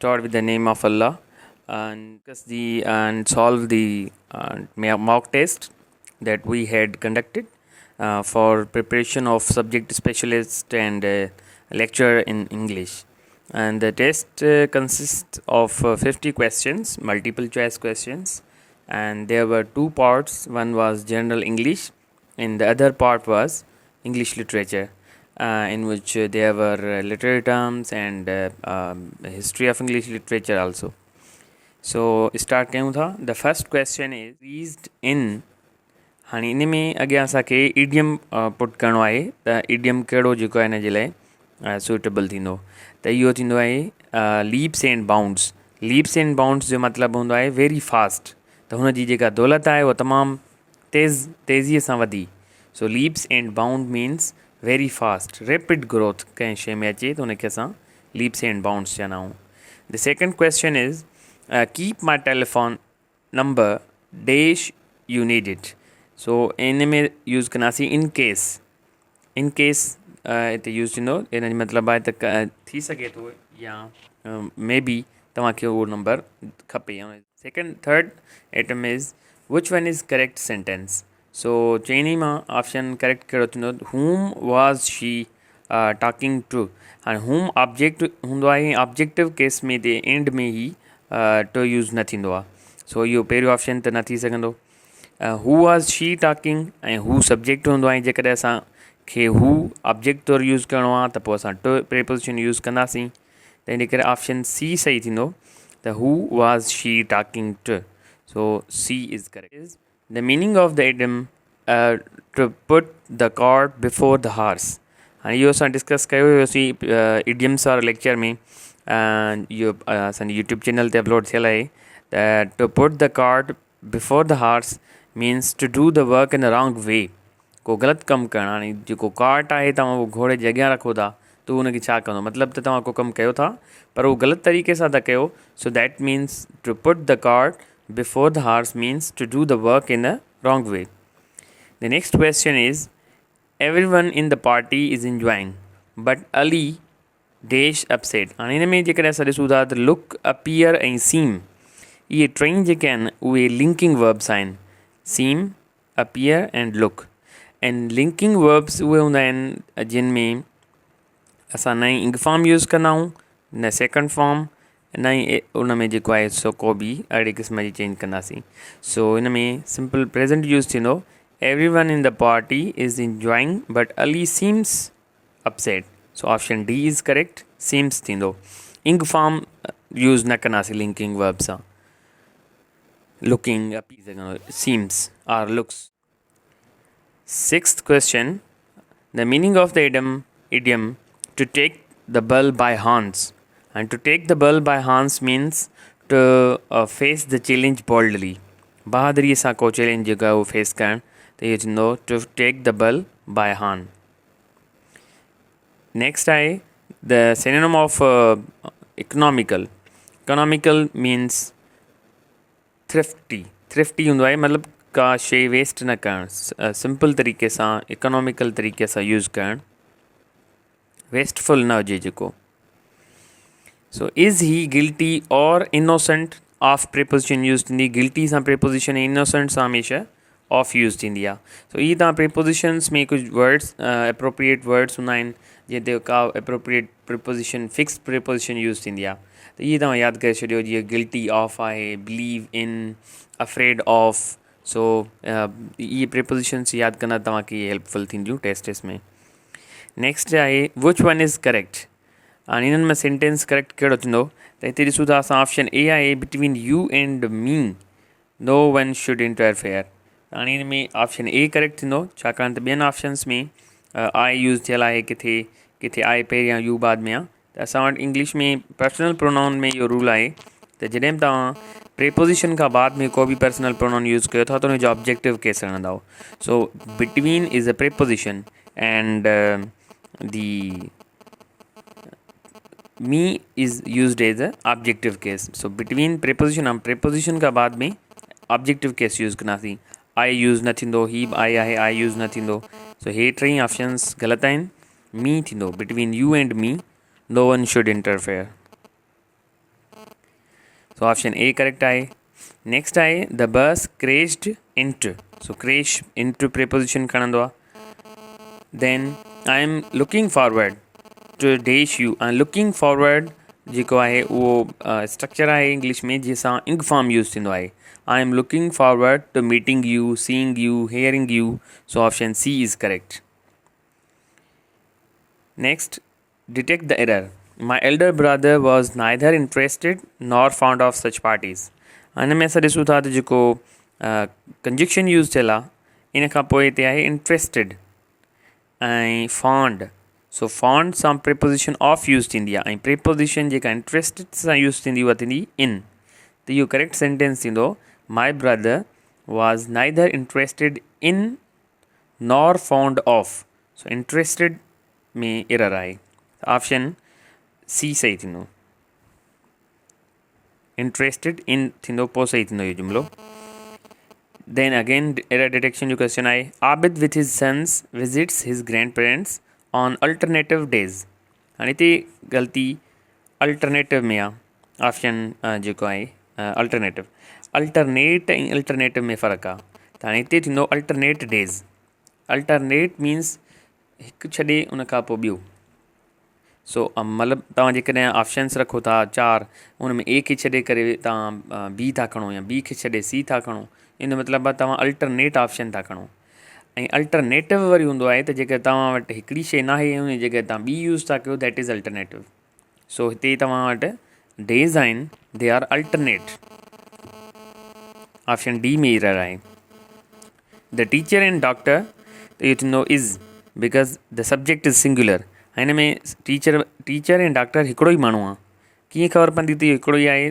start with the name of Allah and discuss and solve the mock test that we had conducted for preparation of subject specialist and lecturer in English. And the test consists of 50 questions, multiple choice questions, and there were two parts. One was general English and the other part was English literature, in which there were literary terms and history of English literature also. So start कयूं था. The first question is raised in. हाणे इन में अॻियां असांखे idiom पुट करिणो आहे त इडियम कहिड़ो जेको आहे हिन जे लाइ सूटेबल थींदो. त इहो थींदो आहे leaps and bounds. Leaps and bounds जो मतिलबु हूंदो आहे वेरी फास्ट, त हुन जी जेका दौलत आहे उहा तमामु तेज़ीअ सां वधी. So leaps and bound means very fast, rapid growth कंहिं शइ में अचे त हुनखे असां लीप्स एंड बाउंड्स चवंदा आहियूं. The second question is keep my telephone number dash you need it. So इन में यूज़ कंदासीं इन केस हिते यूज़ थींदो. इन जो मतिलबु आहे त थी सघे थो या मे बी तव्हांखे उहो नंबर खपे. Third item is which one is correct sentence. So चइनी मां ऑप्शन करेक्ट कहिड़ो थींदो. Whom was she talking to. हाणे हूम ऑब्जेक्ट हूंदो आहे, ऑब्जेक्टिव केस में ते एंड में ई टू यूज़ न थींदो आहे. सो इहो पहिरियों ऑप्शन त न थी सघंदो. हू वॉज शी टॉकिंग ऐं हू सब्जेक्ट हूंदो आहे. जेकॾहिं असांखे हू ऑब्जेक्ट तौरु यूज़ करिणो आहे त पोइ असां टू प्रीपोजिशन यूज़ कंदासीं. त इन करे ऑप्शन सी सही थींदो. त who was she talking to. So C is correct. Is the meaning of the idiom to put the cart before the horse. हाणे इहो असां डिस्कस कयो हुयोसीं इडियम्स वारे लेक्चर में. इहो असांजे यूट्यूब चैनल ते अपलोड थियल आहे. त to put the cart before the horse means to do the work in a wrong वे. को ग़लति कमु करणु. हाणे जेको कार्ट आहे तव्हां उहो घोड़े जे अॻियां रखो था त हुनखे छा कंदो, मतिलबु त तव्हां को कमु कयो था पर उहो ग़लति तरीक़े सां था कयो. So that means to put the cart before the horse means to do the work in a wrong way. The next question is everyone in the party is enjoying but Ali dash upset. हाणे हिन में जेकॾहिं असां ॾिसूं था त look, appear ऐं सीम, इहे टई जेके आहिनि उहे लिंकिंग वर्ब्स आहिनि. Seem, appear and look. And linking verbs उहे हूंदा आहिनि जिन में असां न ई इंग फॉर्म यूज़ कंदा आहियूं, न सेकेंड फॉर्म, न ई उन में जेको आहे सो को बि अहिड़े क़िस्म जी चेंज कंदासीं. सो हिन में सिंपल प्रेज़ेंट यूज़ थींदो. Everyone in the party is enjoying but Ali seems upset. So option D is correct. Seems थींदो. इंग फॉर्म यूज़ न कंदासीं लिंकिंग वर्ब सां. Looking, seems or looks. Sixth question, the meaning of the idiom to take the bull by horns. And to take the bull by horns means to face the challenge boldly. बहादुरीअ सां को challenge जेको आहे उहो face करणु, त इहो थींदो to take the bull by horn. Next आहे the synonym of economical. Economical means thrifty हूंदो आहे, मतिलबु का शइ वेस्ट न करणु, सिंपल तरीक़े सां इकोनॉमिकल तरीक़े सां यूज़ करणु, वेस्टफुल न हुजे जेको. सो इज़ ही गिल्टी और इनोसेंट ऑफ प्रीपोजिशन यूज़ थींदी. गिल्टी सां प्रीपोजिशन, इनोसेंट सां हमेशह ऑफ यूज़ थींदी आहे. सो इहे तव्हां प्रीपोजिशन्स में कुझु वर्ड्स एप्रोप्रिएट वर्ड्स हूंदा आहिनि जीअं ते का appropriate preposition, fix preposition use थींदी आहे. त इहे तव्हां यादि करे छॾियो. जीअं गिल्टी ऑफ आहे, बिलीव इन, अफ्रेड ऑफ. सो इहे प्रीपोजिशन्स यादि कंदा तव्हांखे इहे हेल्पफुल थींदियूं टेस्ट में. नेक्स्ट आहे विच वन इज़ करेक्ट. हाणे हिननि में सेंटेंस करेक्ट कहिड़ो थींदो. त हिते ॾिसूं था असां ऑप्शन ए आहे between U and me know one should interfere. हाणे हिन में ऑप्शन ए करेक्ट थींदो छाकाणि त ॿियनि ऑप्शन्स में आई यूज़ थियल आहे, किथे किथे आई पहिरियां यू बाद में आहे. त असां वटि इंग्लिश में पर्सनल प्रोनाउन में इहो रूल आहे त जॾहिं बि तव्हां प्रीपोजिशन खां बाद में को बि पर्सनल प्रोनाउन यूज़ कयो था त हुनजो ऑब्जेक्टिव केस हणंदा. So between is a preposition and the me is used as a objective case. So between preposition, हम प्रीपोजिशन खां बाद में ऑब्जेक्टिव केस यूज़ कंदासीं. आई यूज़ न थींदो, ही बि आई आहे, आई यूज़ न थींदो. सो हे टई ऑप्शन्स ग़लति आहिनि. मी थींदो between U and me know one should interfere. So option A correct आहे. Next आहे the bus crashed into. So crash into preposition खणंदो आहे. Then I am looking forward to dash you. Looking forward जेको आहे उहो structure आहे English में जंहिंसां इंग फॉर्म यूज़ थींदो आहे. I am looking forward to meeting you, seeing you, hearing you. So option C is correct. Next, detect the error. My elder brother was neither interested nor fond of such parties. हिन में असां ॾिसूं था त जेको conjunction use थियल आहे इन खां पोइ हिते आहे इंट्रस्टेड ऐं फॉन्ड. सो फॉन्ड सां प्रिपोजिशन ऑफ यूज़ थींदी आहे ऐं प्रिपोजिशन जेका इंट्रस्टेड सां यूज़ थींदी उहा थींदी इन. त इहो करेक्ट सेंटेंस थींदो my brother was neither interested in nor fond of. So interested में एरर आहे. ऑप्शन सी सही थींदो. इंट्रस्टेड इन थींदो पोइ सही थींदो इहो जुमिलो. देन अगेन एरर डिटेक्शन जो क्वेश्चन आहे. Abid with his sons visits his grandparents on alternative days. हाणे हिते ग़लती अल्टरनेटिव में आहे. ऑप्शन जेको आहे अल्टरनेटिव. अल्टरनेट ऐं अल्टरनेटिव में फ़र्क़ु आहे. त हाणे हिते थींदो अल्टरनेट डेज़. अल्टरनेट मीन्स हिकु छॾे उन खां पोइ ॿियो. सो मतिलबु तव्हां जेकॾहिं ऑप्शन्स रखो था 4 उन में ए खे छॾे करे तव्हां बी था खणो या बी खे छॾे सी था खणो. इन मतिलबु आहे तव्हां अल्टरनेट ऑप्शन था खणो. ऐं अल्टरनेटिव वरी हूंदो आहे त जेकर तव्हां वटि हिकिड़ी शइ न आहे उन जॻह तव्हां ॿी यूज़ था कयो दैट इज़ अल्टरनेटिव. सो हिते तव्हां वटि डेज़ आहिनि they are alternate. Option D में एरर आहे. द टीचर एंड डॉक्टर त इहो थींदो is because the subject is singular. हिन में टीचर ऐं डॉक्टर हिकिड़ो ई माण्हू आहे. कीअं ख़बर पवंदी त इहो हिकिड़ो ई आहे.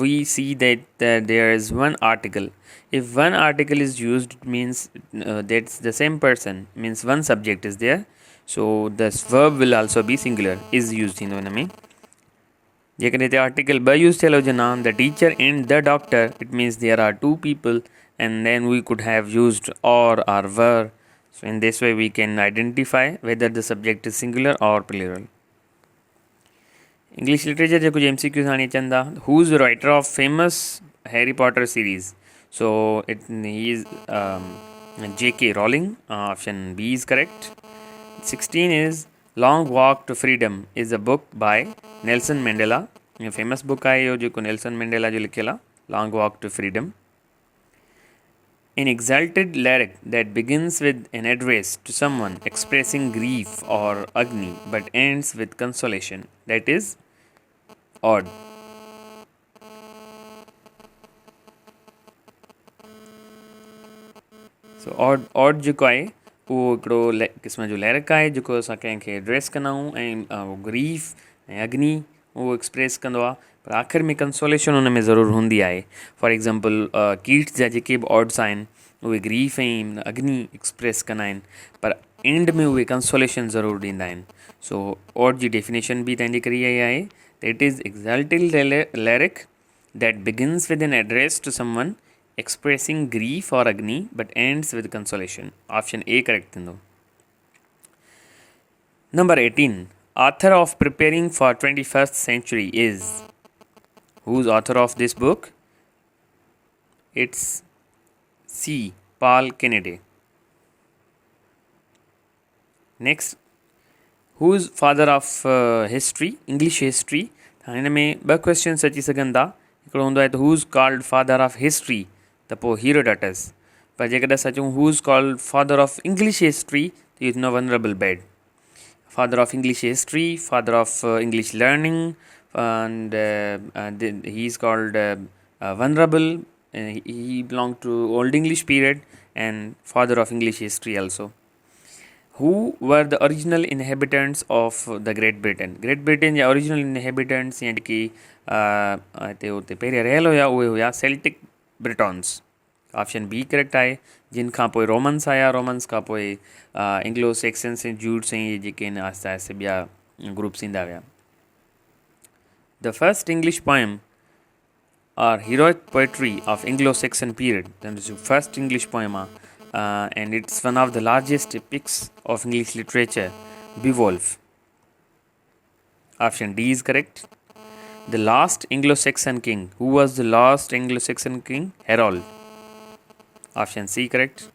We see that there is one article. If one article is used, it means that's the same person, means one subject is there. So this verb will also be singular, is used in one में. जेकॾहिं हिते article ॿ use थियल हुजनि the teacher and the doctor, it means there are two people and then we could have used or were. So in this way we can identify whether the subject is singular or plural. English literature जे कुछ MCQs हाणे अचनि था. Who is the writer of famous Harry Potter series? So he is J.K. Rowling. Option B is correct. 16 is Long Walk to Freedom is a book by Nelson Mandela. A famous book है यो जो Nelson Mandela जो लिखेला Long Walk to Freedom. An exalted lyric that begins with an address to someone expressing grief or agony but ends with consolation, that is odd. So odd जेको आहे उहो हिकिड़ो क़िस्म जो लैरिक आहे जेको असां कंहिंखे एड्रेस कंदा आहियूं ऐं ग्रीफ ऐं अग्नि उहो एक्सप्रेस कंदो आहे. पर आख़िर में कंसोलेशन हुन में ज़रूरु हूंदी आहे. फॉर एग्ज़ाम्पल कीट्स जा जेके बि ऑड्स आहिनि उहे ग्रीफ ऐं अग्नि एक्सप्रेस कंदा आहिनि पर एंड में उहे कंसोलेशन ज़रूरु ॾींदा आहिनि. सो ऑड जी डेफिनेशन बि तंहिंजे करे इहा ई आहे. That is exalted lyric that begins with an address to someone expressing grief or agony but ends with consolation. Option A correct thindho. Number 18. Author of Preparing for 21st Century is. Who's author of this book? It's C. Paul Kennedy. Next. Who's father of history? English history. हिन में ॿ questions अची सघनि था. हिकिड़ो हूंदो आहे त whose called father of history त पोइ हीरोडोटस. पर जेकॾहिं असां चऊं whose called father of English history त इहो थींदो vulnerable bed. Father of English history, father of English learning and he is called venerable. He belonged to Old English period and father of English history also. Who were the original inhabitants of the Great Britain? Great Britain या original inhabitants या जेकी हिते हुते पहिरियों रहियल हुया उहे हुया सेल्टिक ब्रिटॉन्स. ऑप्शन बी करेक्ट आहे. जिन खां पोइ रोमन्स आया, रोमन्स खां पोइ एंग्लो सेक्सन्स ऐं जूड्स ऐं इहे जेके आहिनि आहिस्ते आहिस्ते ॿिया ग्रुप्स ईंदा विया. The first English poem are heroic poetry of Anglo Saxon period. First English poem आहे and it's one of the largest epics of English literature, Beowulf. Option D is correct. the last Anglo-Saxon king? Who was the last Anglo-Saxon king? Harold. Option C correct.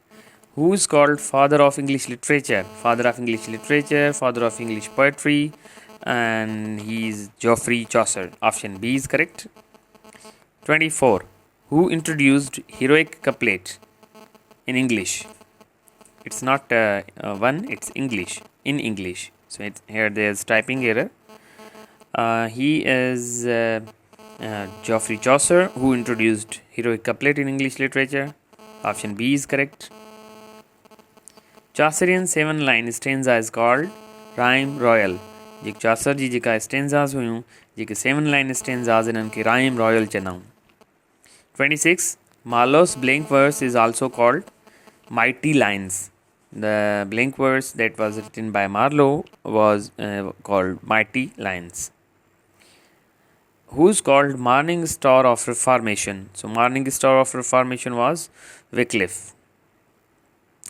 Who is called father of English literature? Father of English literature, father of English poetry, and he is Geoffrey Chaucer. Option B is correct. 24. Who introduced heroic couplet in English? It's not one, it's English, in English. So here there's typing error. He is Geoffrey Chaucer, who introduced heroic couplet in English literature. Option B is correct. Chaucerian 7-line stanza is called rhyme royal. जेके Chaucer जी जेका stanzas हुयूं जेके 7-line stanzas इन्हनि खे rhyme royal चवंदा आहियूं. 26. Marlowe's blank verse is also called mighty lines. The blank verse that was written by Marlowe was called mighty lines. Who is called morning star of Reformation? So morning star of Reformation was Wycliffe.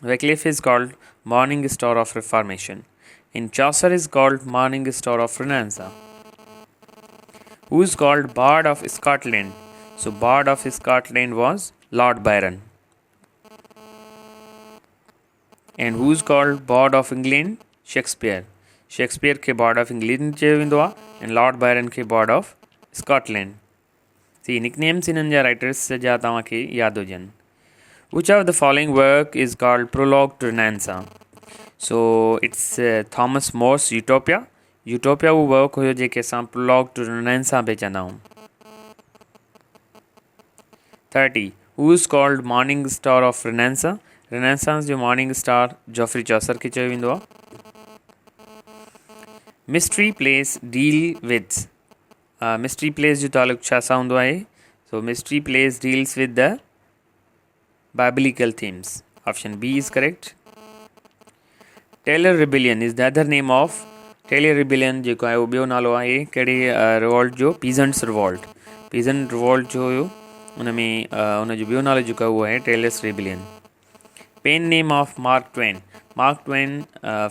Wycliffe is called morning star of Reformation. In Chaucer is called morning star of Renaissance. Who is called Bard of Scotland? So Bard of Scotland was Lord Byron. And who is called Bard of England? Shakespeare. Shakespeare के Bard of England चयो वेंदो आहे and Lord Byron के Bard of Scotland. See, nicknames in India writers से जा तव्हांखे यादि हुजनि. Which of the following work is called Prologue to Renaissance? So it's Thomas More's Utopia. Utopia वो work हुयो जेके असां Prologue to Renaissance पे चवंदा आहियूं. 30. Who is called morning star of Renaissance? Renaissance जो morning star Geoffrey Chaucer खे चयो वेंदो आहे. Mystery plays deal with. Mystery plays जो तालुक छा सां हूंदो आहे? So mystery plays deals with the biblical themes. Option B is correct. Taylor Rebellion is the other name of Taylor Rebellion जेको आहे उहो ॿियो नालो आहे कहिड़े रिवॉल्ट जो? Peasants Revolt. Peasant Revolt जो हुयो उन में उन जो ॿियो नालो जेको आहे उहो आहे Taylor's Rebellion. Pen name of Mark Twain. Mark Twain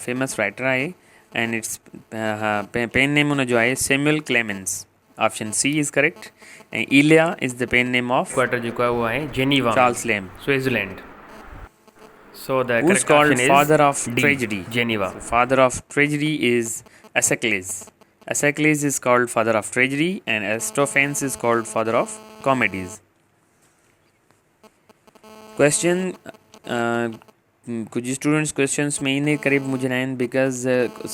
famous writer आहे and its pen name उन जो आहे Samuel Clemens. Option C is correct. And Elia is the pen name of quarter जेको आहे उहो आहे Geneva. Charles Lamb, Switzerland. So the who's called father of tragedy? Geneva. So father of tragedy is Ascles. Ascles is called father of tragedy and Aristophanes is called father of comedies. Question. कुछ students questions में इन्हें करीब मुझे नहीं because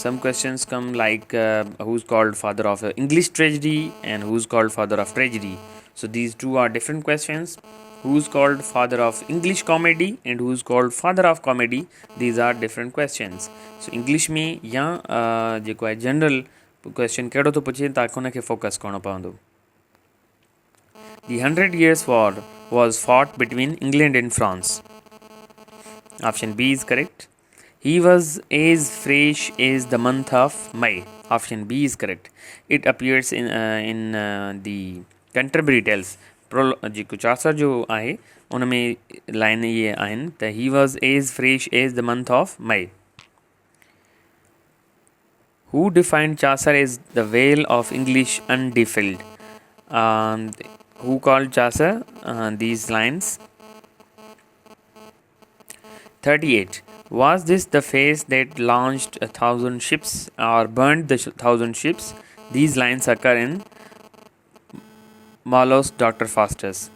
some questions come like who's called father of English tragedy and who's called father of tragedy. So these two are different questions. Who's called father of English comedy and who's called father of comedy, these are different questions. So English में या जेको आहे general question कहिड़ो थो पुछे तव्हांखे हुनखे focus करणो पवंदो. The 100 Years' War was fought between England and France. Option B is correct. He was as fresh as the month of May. Option B is correct. It appears in the Canterbury Tales. जेको Chaucer जो आहे उन में line ये आहिनि त he was as fresh as the month of May. Who defined Chaucer as the whale of English undefiled? Who called Chaucer these lines? 38. Was this the face that launched 1,000 ships or burned the 1,000 ships? These lines occur in Marlowe's Dr. Faustus.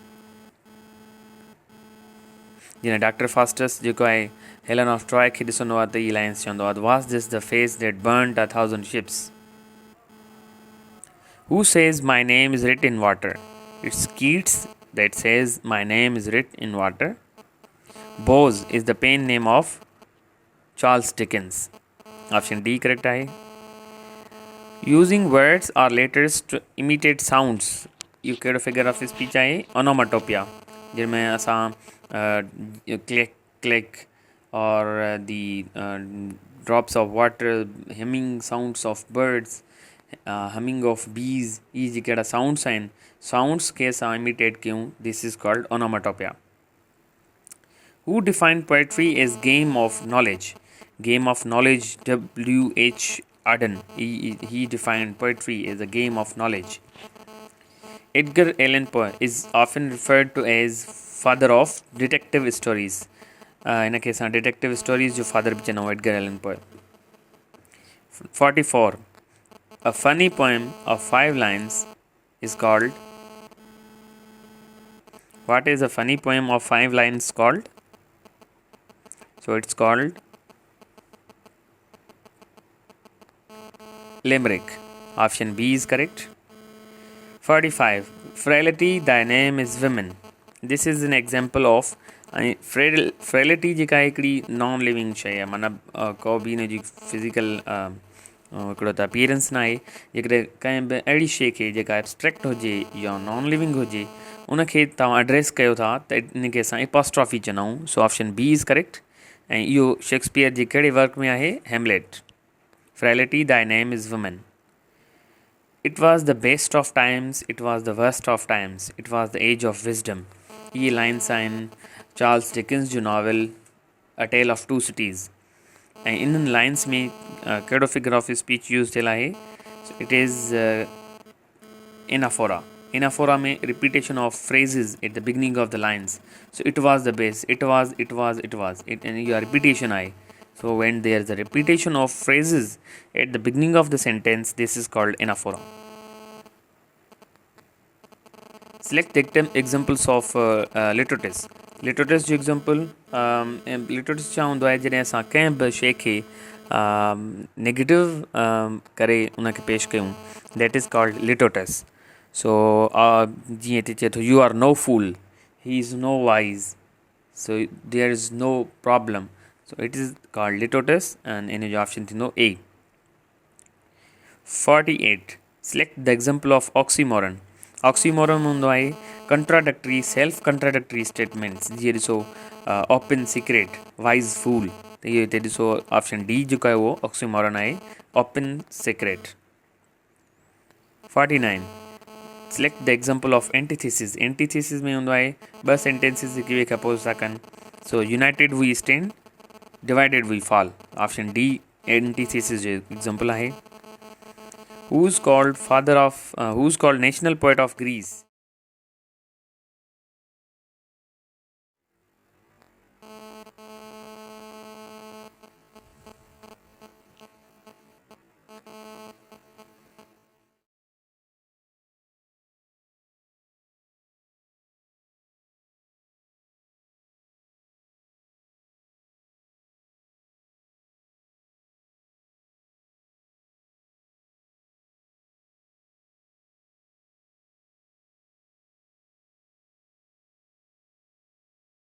जिन Dr. Faustus जेको आहे Helen of Troy खे ॾिसंदो आहे त इहे lines चवंदो आहे Was this the face that burned 1,000 ships? Who says my name is writ in water? It's Keats that says my name is writ in water. Bose is the pen name of Charles Dickens. Option D correct आहे. Using words or letters to imitate sounds. You कहिड़ो figure of speech आहे onomatopoeia जिनमें असां click or the drops of water, humming sounds of birds, humming of bees, ये जेके sounds आहिनि sounds के असां imitate कयूं, this is called onomatopoeia. Who defined poetry as game of knowledge? Game of knowledge, W.H. Auden. He defined poetry as a game of knowledge. Edgar Allan Poe is often referred to as father of detective stories. In a case of detective stories, जो father भी चना Edgar Allan Poe. 44. A funny poem of 5 lines is called. What is a funny poem of 5 lines called? So it's called limerick. Option B is correct. 45. Frailty, thy name is women. This is an example of frailty जेका हिकिड़ी non living शइ आहे माना को बि हिन जी physical हिकिड़ो त अपीयरेंस न आहे जेकॾहिं कंहिं बि अहिड़ी शइ खे जेका एब्स्ट्रैक्ट हुजे या नॉन लिविंग हुजे उनखे तव्हां एड्रेस कयो था त इनखे असां एपॉस्ट्रॉफी चवंदा आहियूं so option B is correct ऐं इहो शेक्सपियर जे कहिड़े वर्क में आहे Hamlet frailty thy name is women It was the best of times, it was the worst of times, it was the age of wisdom. ये lines आहिनि Charles Dickens जो novel a tale of two cities ऐं इन्हनि lines में कहिड़ो figure of speech use थियल आहे it is anaphora anaphora में repetition of phrases at the beginning of the lines so it was the best it was it इहा repetition आहे so when there is a repetition of phrases at the beginning of the sentence this is called anaphora. Select examples of litotes. Litotes जो example litotes छा हूंदो आहे जॾहिं असां कंहिं बि शइ खे नेगेटिव करे उनखे पेश कयूं that is called litotes. so जीअं थी चए थो you are no fool, he is no wise, so there is no problem. So it is called litotes and in your option no A. 48. Select the example of oxymoron. Oxymoron हुंदो आहे contradictory self contradictory statements जीअं ॾिसो open secret wise fool त इहो हिते ॾिसो option D जेको आहे उहो oxymoron आहे open secret. 49. Select the example of antithesis. Antithesis में हुंदो आहे ॿ sentences हिक ॿिए खे अपोज़ था कनि so united we stand divided we fall. Option D antithesis जो example आहे. Who's called national poet of Greece?